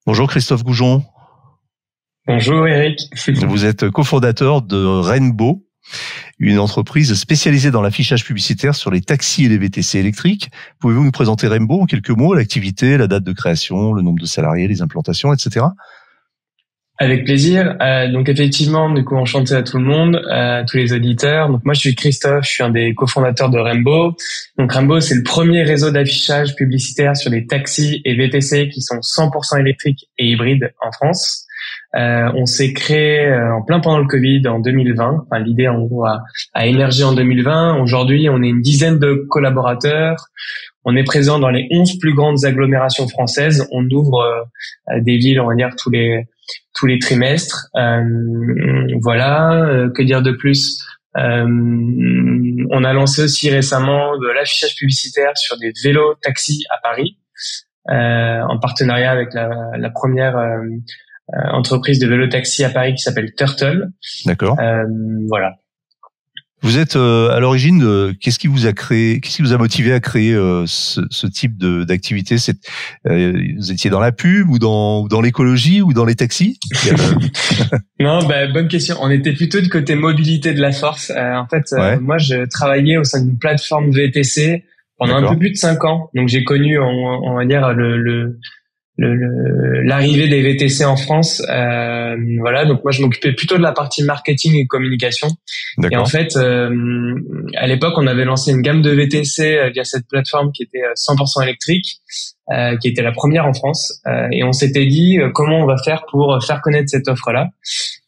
Bonjour Christophe Goujon. Bonjour Eric. Vous êtes cofondateur de Rainbow, une entreprise spécialisée dans l'affichage publicitaire sur les taxis et les VTC électriques. Pouvez-vous nous présenter Rainbow en quelques mots, l'activité, la date de création, le nombre de salariés, les implantations, etc. Avec plaisir. Donc effectivement, enchanté à tout le monde, à tous les auditeurs. Donc moi je suis Christophe, je suis un des cofondateurs de Rainbow. Donc Rainbow, c'est le premier réseau d'affichage publicitaire sur les taxis et VTC qui sont 100% électriques et hybrides en France. On s'est créé en plein pendant le Covid en 2020. Enfin, l'idée en gros a émergé en 2020. Aujourd'hui, on est une dizaine de collaborateurs. On est présent dans les 11 plus grandes agglomérations françaises. On ouvre des villes, on va dire, tous les trimestres. Voilà, que dire de plus? On a lancé aussi récemment de l'affichage publicitaire sur des vélos taxis à Paris, en partenariat avec la première entreprise de vélo taxi à Paris qui s'appelle Turtle. D'accord. Voilà. Vous êtes à l'origine, qu'est-ce qui vous a motivé à créer ce type d'activité? Vous étiez dans la pub ou dans l'écologie ou dans les taxis? Non, bonne question. On était plutôt du côté mobilité de la force. Moi, je travaillais au sein d'une plateforme VTC pendant un peu plus de 5 ans. Donc, j'ai connu, on va dire, l'arrivée des VTC en France. Voilà, donc moi je m'occupais plutôt de la partie marketing et communication. Et en fait, à l'époque, on avait lancé une gamme de VTC via cette plateforme qui était 100% électrique, qui était la première en France. Et on s'était dit comment on va faire pour faire connaître cette offre-là.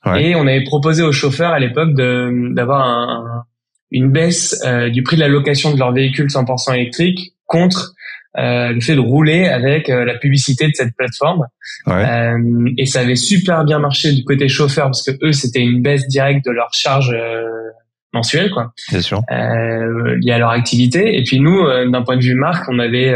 Ouais. Et on avait proposé aux chauffeurs à l'époque d'avoir une baisse du prix de la location de leur véhicule 100% électrique contre le fait de rouler avec la publicité de cette plateforme. Ouais. Et ça avait super bien marché du côté chauffeur parce que eux, c'était une baisse directe de leur charge mensuelle, quoi. Bien sûr. Liée à leur activité. Et puis nous, d'un point de vue marque, on avait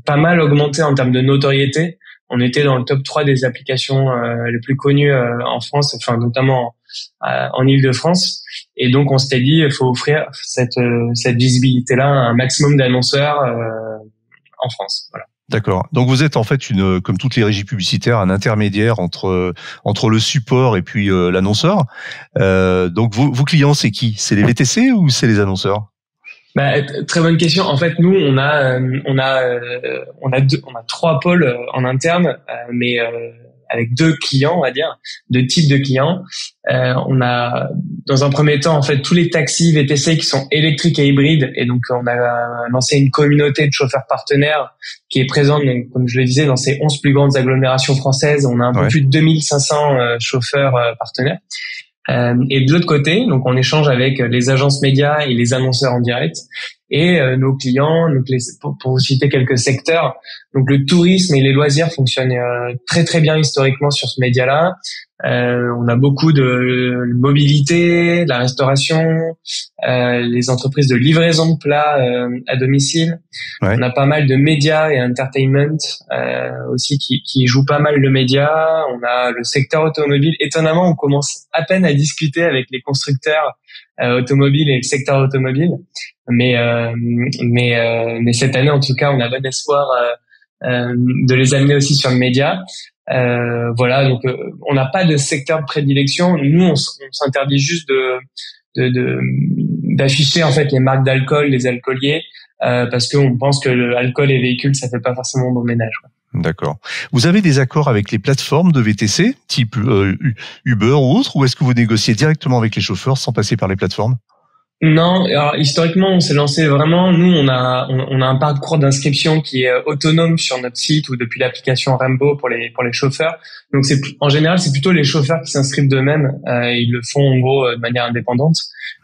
pas mal augmenté en termes de notoriété. On était dans le top 3 des applications les plus connues en France, enfin notamment en Île-de-France. Et donc on s'était dit, il faut offrir cette visibilité-là à un maximum d'annonceurs en France. Voilà. D'accord. Donc vous êtes en fait comme toutes les régies publicitaires, un intermédiaire entre le support et puis l'annonceur. Donc vos clients, c'est qui? C'est les VTC ou c'est les annonceurs? Très bonne question. En fait, nous, on a 3 pôles en interne, mais avec 2 clients, on va dire, 2 types de clients. On a, dans un premier temps, en fait, tous les taxis VTC qui sont électriques et hybrides. Et donc, on a lancé une communauté de chauffeurs partenaires qui est présente, donc, comme je le disais, dans ces 11 plus grandes agglomérations françaises. On a un peu plus de 2500 chauffeurs partenaires. Et de l'autre côté, donc on échange avec les agences médias et les annonceurs en direct et nos clients. Donc pour vous citer quelques secteurs, donc le tourisme et les loisirs fonctionnent très très bien historiquement sur ce média-là. On a beaucoup de mobilité, de la restauration, les entreprises de livraison de plats à domicile. Ouais. On a pas mal de médias et entertainment aussi qui jouent pas mal le média. On a le secteur automobile. Étonnamment, on commence à peine à discuter avec les constructeurs automobiles et le secteur automobile. Mais cette année, en tout cas, on a bon espoir de les amener aussi sur le média. Voilà, donc on n'a pas de secteur de prédilection. Nous, on s'interdit juste d'afficher en fait les marques d'alcool, les alcooliers, parce qu'on pense que l'alcool et véhicules, ça fait pas forcément bon ménage, quoi. D'accord. Vous avez des accords avec les plateformes de VTC, type Uber ou autre, ou est-ce que vous négociez directement avec les chauffeurs sans passer par les plateformes? Non, alors historiquement, on s'est lancé vraiment. Nous, on a un parcours d'inscription qui est autonome sur notre site ou depuis l'application Rainbow pour les chauffeurs. Donc en général, c'est plutôt les chauffeurs qui s'inscrivent d'eux-mêmes. Ils le font en gros de manière indépendante.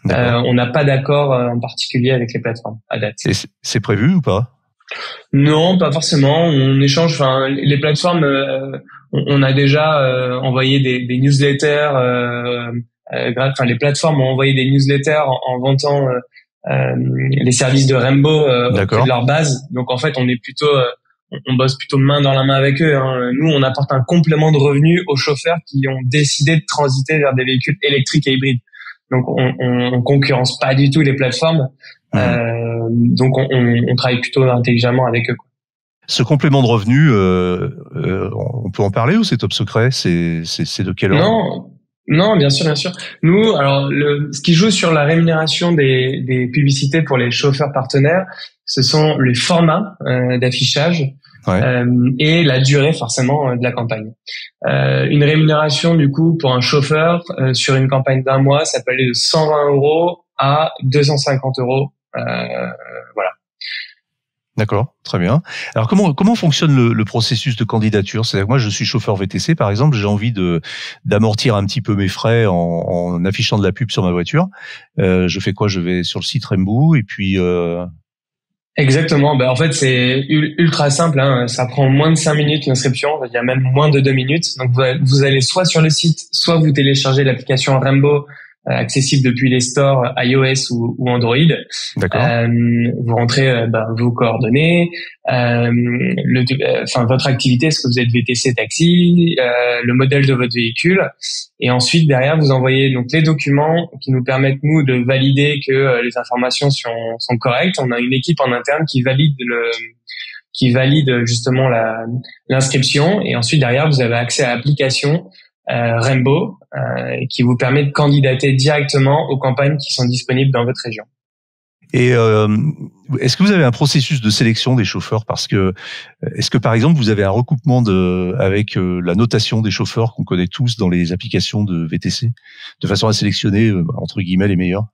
On n'a pas d'accord en particulier avec les plateformes à date. Et c'est prévu ou pas? Non, pas forcément. On échange. Enfin, les plateformes, on a déjà envoyé des newsletters. Les plateformes ont envoyé des newsletters en vantant les services de Rainbow auprès de leur base. Donc en fait, on bosse plutôt main dans la main avec eux, hein. Nous, on apporte un complément de revenus aux chauffeurs qui ont décidé de transiter vers des véhicules électriques et hybrides. Donc on concurrence pas du tout les plateformes. Donc on travaille plutôt intelligemment avec eux, quoi. Ce complément de revenu, on peut en parler ou c'est top secret? C'est de quel ordre? Non, bien sûr, bien sûr. Nous, alors, ce qui joue sur la rémunération des publicités pour les chauffeurs partenaires, ce sont les formats d'affichage et la durée forcément de la campagne. Une rémunération du coup pour un chauffeur sur une campagne d'un mois, ça peut aller de 120 € à 250 €. Voilà. D'accord, très bien. Alors comment fonctionne le processus de candidature? C'est-à-dire que moi je suis chauffeur VTC par exemple, j'ai envie d'amortir un petit peu mes frais en affichant de la pub sur ma voiture. Je fais quoi? Je vais sur le site Rembo et puis Exactement. En fait, c'est ultra simple. Ça prend moins de 5 minutes l'inscription. Il y a même moins de 2 minutes. Donc, vous allez soit sur le site, soit vous téléchargez l'application Rembo, accessible depuis les stores iOS ou Android. D'accord. Vous rentrez vos coordonnées, votre activité, est-ce que vous êtes VTC taxi, le modèle de votre véhicule, et ensuite derrière vous envoyez donc les documents qui nous permettent nous de valider que les informations sont correctes. On a une équipe en interne qui valide justement l'inscription, et ensuite derrière vous avez accès à l'application Rembo qui vous permet de candidater directement aux campagnes qui sont disponibles dans votre région. Et est-ce que vous avez un processus de sélection des chauffeurs? Parce que est-ce que par exemple vous avez un recoupement avec la notation des chauffeurs qu'on connaît tous dans les applications de VTC, de façon à sélectionner entre guillemets les meilleurs?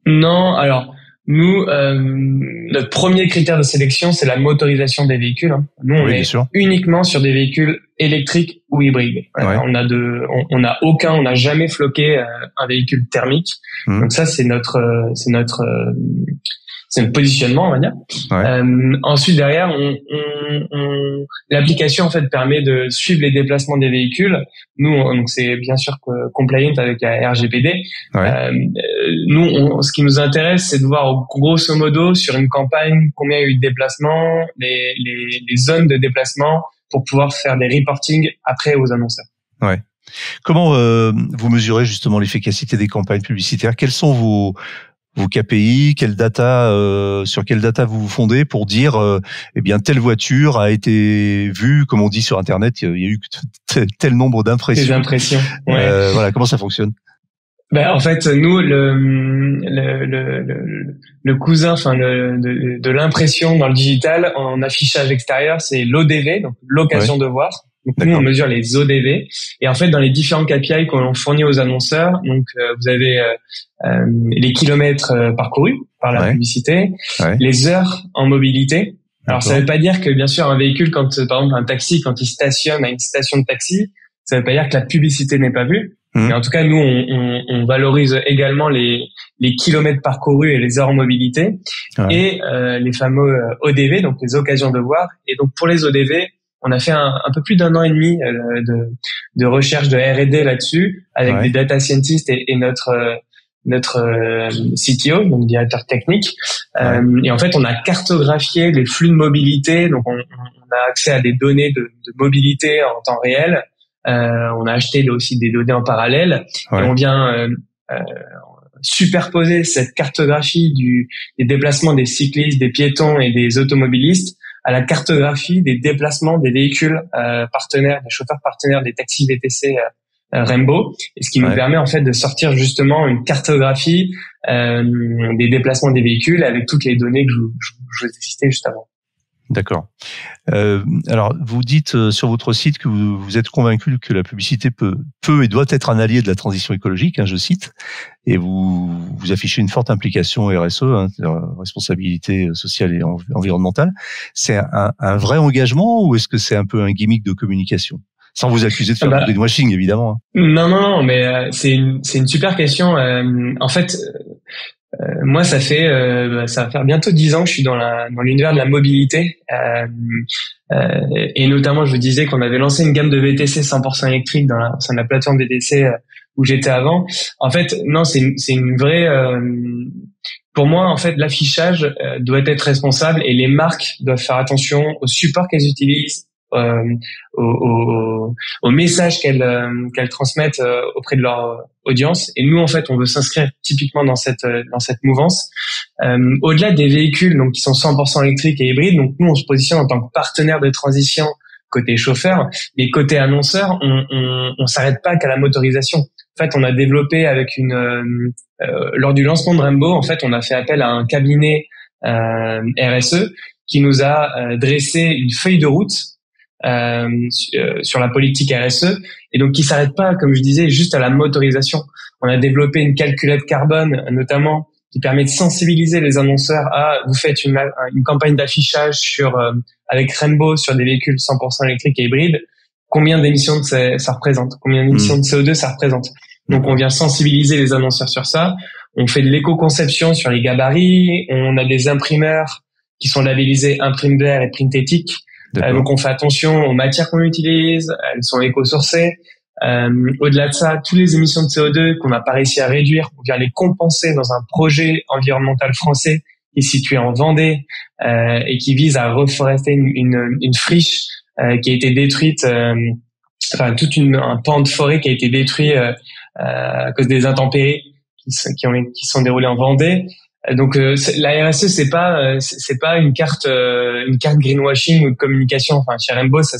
Non, alors nous, notre premier critère de sélection, c'est la motorisation des véhicules. Nous, on est uniquement sur des véhicules électriques ou hybrides. On n'a jamais floqué un véhicule thermique. Donc ça, c'est notre positionnement, on va dire. Ensuite, derrière, l'application en fait permet de suivre les déplacements des véhicules. Nous, donc c'est bien sûr compliant avec la RGPD. Nous, ce qui nous intéresse, c'est de voir grosso modo sur une campagne combien il y a eu de déplacements, les zones de déplacement pour pouvoir faire des reportings après aux annonceurs. Ouais. Comment vous mesurez justement l'efficacité des campagnes publicitaires? Quels sont vos KPI, sur quelle data vous vous fondez pour dire, telle voiture a été vue, comme on dit sur Internet, il y a eu tel nombre d'impressions. Des impressions. Ouais. Voilà, comment ça fonctionne? En fait, nous, le cousin, de l'impression dans le digital en affichage extérieur, c'est l'ODV, donc l'occasion de voir. Donc nous, on mesure les ODV. Et en fait, dans les différents KPI qu'on fournit aux annonceurs, donc vous avez les kilomètres parcourus par la publicité, les heures en mobilité. Alors ça veut pas dire que bien sûr un véhicule, par exemple un taxi, quand il stationne à une station de taxi, ça veut pas dire que la publicité n'est pas vue. Mais en tout cas, nous, on valorise également les kilomètres parcourus et les heures en mobilité et les fameux ODV, donc les occasions de voir. Et donc pour les ODV, on a fait un peu plus d'1 an et demi de recherche de R&D là-dessus avec des data scientists et notre CTO, donc directeur technique. Et en fait, on a cartographié les flux de mobilité. Donc, on a accès à des données de mobilité en temps réel. On a acheté aussi des données en parallèle. Et on vient superposer cette cartographie des déplacements des cyclistes, des piétons et des automobilistes à la cartographie des déplacements des véhicules partenaires, des chauffeurs partenaires des taxis VTC Rembo, et ce qui nous permet en fait de sortir justement une cartographie des déplacements des véhicules avec toutes les données que je vous ai citées juste avant. D'accord. Alors, vous dites sur votre site que vous êtes convaincu que la publicité peut et doit être un allié de la transition écologique, je cite, et vous affichez une forte implication RSE, responsabilité sociale et environnementale. C'est un vrai engagement ou est-ce que c'est un peu un gimmick de communication? Sans vous accuser de faire du greenwashing, évidemment. Non, mais c'est une super question. En fait, moi, ça va faire bientôt 10 ans que je suis dans l'univers de la mobilité, et notamment, je vous disais qu'on avait lancé une gamme de VTC 100% électrique dans la plateforme VTC où j'étais avant. En fait, non, c'est une vraie. Pour moi, en fait, l'affichage doit être responsable et les marques doivent faire attention au support qu'elles utilisent, au message qu'elles transmettent auprès de leur audience. Et nous, en fait, on veut s'inscrire typiquement dans cette mouvance. Au-delà des véhicules donc qui sont 100% électriques et hybrides, donc nous, on se positionne en tant que partenaire de transition côté chauffeur, mais côté annonceur, on s'arrête pas qu'à la motorisation. En fait, on a développé avec lors du lancement de Rainbow, en fait, on a fait appel à un cabinet RSE qui nous a dressé une feuille de route sur la politique RSE, et donc qui s'arrête pas, comme je disais, juste à la motorisation. On a développé une calculette carbone, notamment, qui permet de sensibiliser les annonceurs à vous faites une campagne d'affichage avec Rainbow sur des véhicules 100% électriques et hybrides. Combien d'émissions ça représente? Combien d'émissions de CO2 ça représente? Donc, on vient sensibiliser les annonceurs sur ça. On fait de l'éco-conception sur les gabarits. On a des imprimeurs qui sont labellisés Imprime Vert et Print Éthique. Donc, on fait attention aux matières qu'on utilise. Elles sont éco-sourcées. Au-delà de ça, toutes les émissions de CO2 qu'on n'a pas réussi à réduire, on vient les compenser dans un projet environnemental français qui est situé en Vendée et qui vise à reforester une friche qui a été détruite, un pan de forêt qui a été détruit à cause des intempéries qui sont déroulées en Vendée. Donc la RSE c'est pas une carte greenwashing ou de communication. Enfin, chez Rainbow ça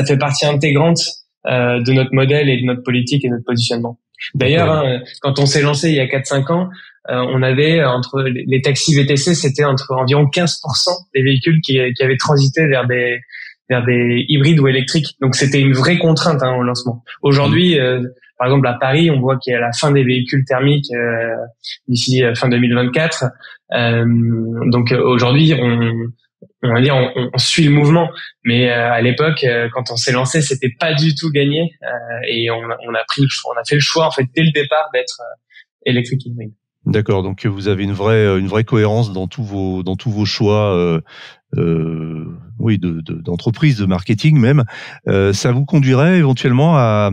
fait partie intégrante de notre modèle et de notre politique et de notre positionnement. D'ailleurs, quand on s'est lancé il y a 4-5 ans, on avait entre les taxis VTC, c'était entre environ 15% des véhicules qui avaient transité vers des hybrides ou électriques. Donc c'était une vraie contrainte au lancement. Aujourd'hui, par exemple à Paris, on voit qu'il y a la fin des véhicules thermiques d'ici fin 2024. Donc aujourd'hui, on suit le mouvement, mais à l'époque, quand on s'est lancé, c'était pas du tout gagné, et on a fait le choix en fait dès le départ d'être électrique hybride. D'accord, donc vous avez une vraie cohérence dans tous vos choix, d'entreprise, de marketing même. Ça vous conduirait éventuellement à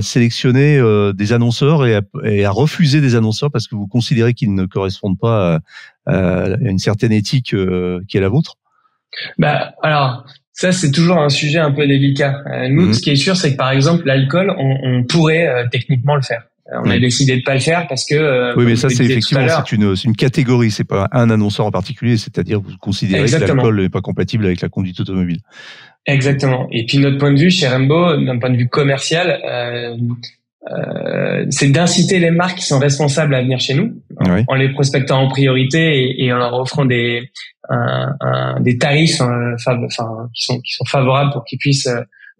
sélectionner des annonceurs et à refuser des annonceurs parce que vous considérez qu'ils ne correspondent pas à une certaine éthique qui est la vôtre? Alors ça c'est toujours un sujet un peu délicat. Nous, ce qui est sûr, c'est que par exemple l'alcool, on pourrait techniquement le faire. On a décidé de pas le faire parce que oui, mais ça c'est effectivement c'est une catégorie, c'est pas un annonceur en particulier, c'est-à-dire vous considérez Exactement. que l'alcool n'est pas compatible avec la conduite automobile. Exactement. Et puis notre point de vue chez Rainbow, d'un point de vue commercial, c'est d'inciter les marques qui sont responsables à venir chez nous, en les prospectant en priorité et en leur offrant des tarifs qui sont favorables pour qu'ils puissent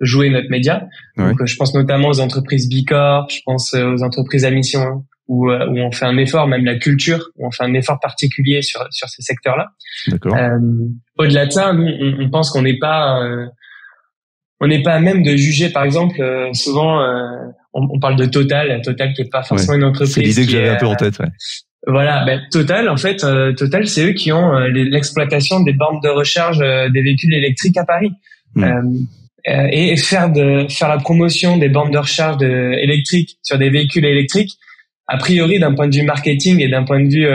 jouer notre média. Donc je pense notamment aux entreprises B Corp, je pense aux entreprises à mission où on fait un effort, même la culture, où on fait un effort particulier sur ces secteurs-là. D'accord. Au-delà de ça, nous, on pense qu'on n'est pas à même de juger. Par exemple, souvent on parle de Total qui est pas forcément une entreprise. C'est l'idée que j'avais un peu en tête. Ouais. Voilà, Total, en fait, Total, c'est eux qui ont l'exploitation des bornes de recharge des véhicules électriques à Paris. Et faire la promotion des bornes de recharge électriques sur des véhicules électriques, a priori, d'un point de vue marketing et d'un point de vue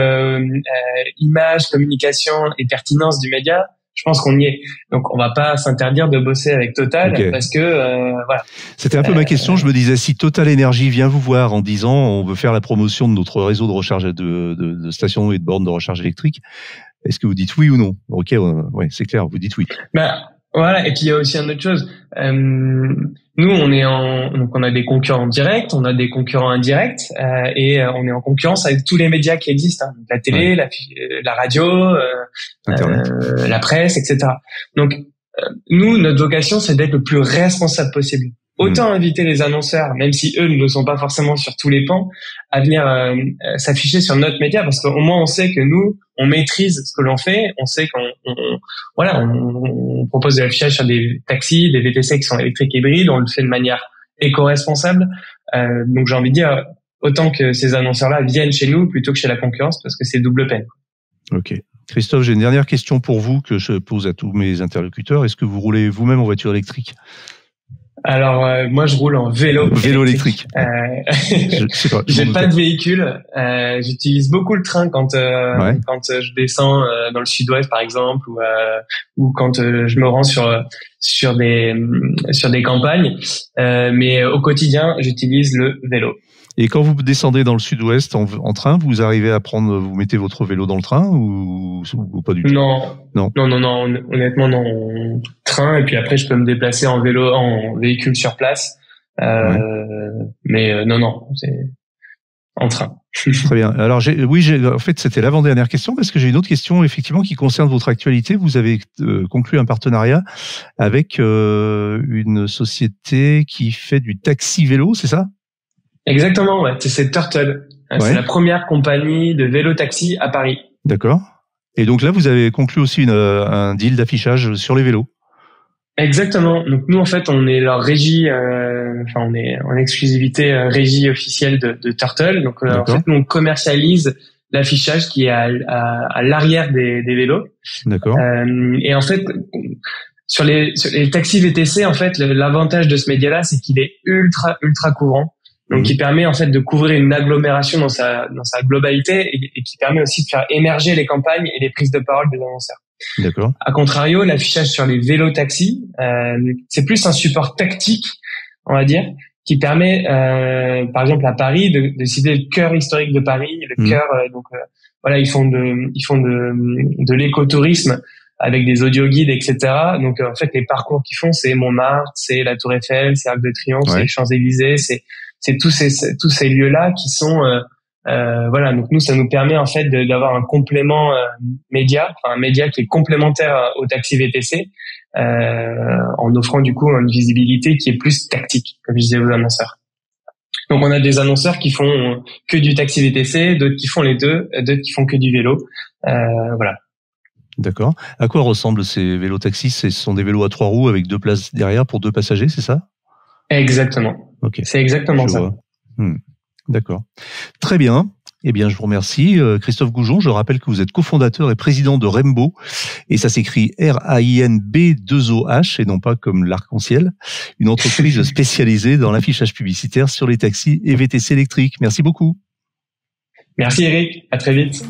image, communication et pertinence du média, je pense qu'on y est. Donc, on va pas s'interdire de bosser avec Total parce que voilà. C'était un peu ma question. Je me disais, si Total Energy vient vous voir en disant on veut faire la promotion de notre réseau de recharge de stations et de bornes de recharge électrique, est-ce que vous dites oui ou non? Ok, ouais, c'est clair, vous dites oui. Voilà, et puis il y a aussi une autre chose. Nous, on a des concurrents directs, on a des concurrents indirects, et on est en concurrence avec tous les médias qui existent, la télé, la radio, la presse, etc. Donc, nous, notre vocation, c'est d'être le plus responsable possible. Autant inviter les annonceurs, même si eux ne le sont pas forcément sur tous les pans, à venir s'afficher sur notre média, parce qu'au moins on sait que nous, on maîtrise ce que l'on fait, on sait on propose de l'affichage sur des taxis, des VTC qui sont électriques et hybrides, on le fait de manière éco-responsable. Donc j'ai envie de dire, autant que ces annonceurs-là viennent chez nous plutôt que chez la concurrence, parce que c'est double peine. Ok. Christophe, j'ai une dernière question pour vous que je pose à tous mes interlocuteurs. Est-ce que vous roulez vous-même en voiture électrique ? Alors moi je roule en vélo électrique. Je sais pas. J'ai pas de véhicule. J'utilise beaucoup le train quand je descends dans le sud-ouest par exemple ou quand je me rends sur des campagnes. Mais au quotidien j'utilise le vélo. Et quand vous descendez dans le sud-ouest en train, vous arrivez à vous mettez votre vélo dans le train ou pas du tout? Non. Honnêtement, non. Train, et puis après, je peux me déplacer en véhicule sur place. Mais non, c'est en train. Très bien. Alors, en fait, c'était l'avant-dernière question parce que j'ai une autre question, effectivement, qui concerne votre actualité. Vous avez conclu un partenariat avec une société qui fait du taxi vélo, c'est ça? Exactement, ouais. C'est Turtle. C'est la première compagnie de vélo-taxi à Paris. D'accord. Et donc là, vous avez conclu aussi un deal d'affichage sur les vélos. Exactement. Donc nous, en fait, on est leur régie, on est en exclusivité régie officielle de Turtle. Donc en fait, nous, on commercialise l'affichage qui est à l'arrière des vélos. D'accord. Et en fait, sur les taxis VTC, en fait, l'avantage de ce média-là, c'est qu'il est ultra couvrant. Donc, qui permet en fait de couvrir une agglomération dans sa globalité et qui permet aussi de faire émerger les campagnes et les prises de parole des annonceurs. D'accord. À contrario, l'affichage sur les vélos-taxis, c'est plus un support tactique, on va dire, qui permet, par exemple à Paris, de cibler le cœur historique de Paris, le cœur. Voilà, ils font de l'écotourisme avec des audioguides, etc. Donc en fait, les parcours qu'ils font, c'est Montmartre, c'est la Tour Eiffel, c'est Arc de Triomphe, c'est les Champs-Élysées, c'est tous ces lieux-là qui sont voilà. Donc nous, ça nous permet en fait d'avoir un complément média, enfin un média qui est complémentaire au taxi VTC, en offrant du coup une visibilité qui est plus tactique, comme je disais aux annonceurs. Donc on a des annonceurs qui font que du taxi VTC, d'autres qui font les deux, d'autres qui font que du vélo. Voilà. D'accord. À quoi ressemblent ces vélos taxis? Ce sont des vélos à 3 roues avec 2 places derrière pour 2 passagers, c'est ça? Exactement. Okay. C'est exactement ça. D'accord. Très bien. Eh bien, je vous remercie. Christophe Goujon, je rappelle que vous êtes cofondateur et président de Rainbow, et ça s'écrit RAINB2OH, et non pas comme l'arc-en-ciel, une entreprise spécialisée dans l'affichage publicitaire sur les taxis et VTC électriques. Merci beaucoup. Merci Eric, à très vite.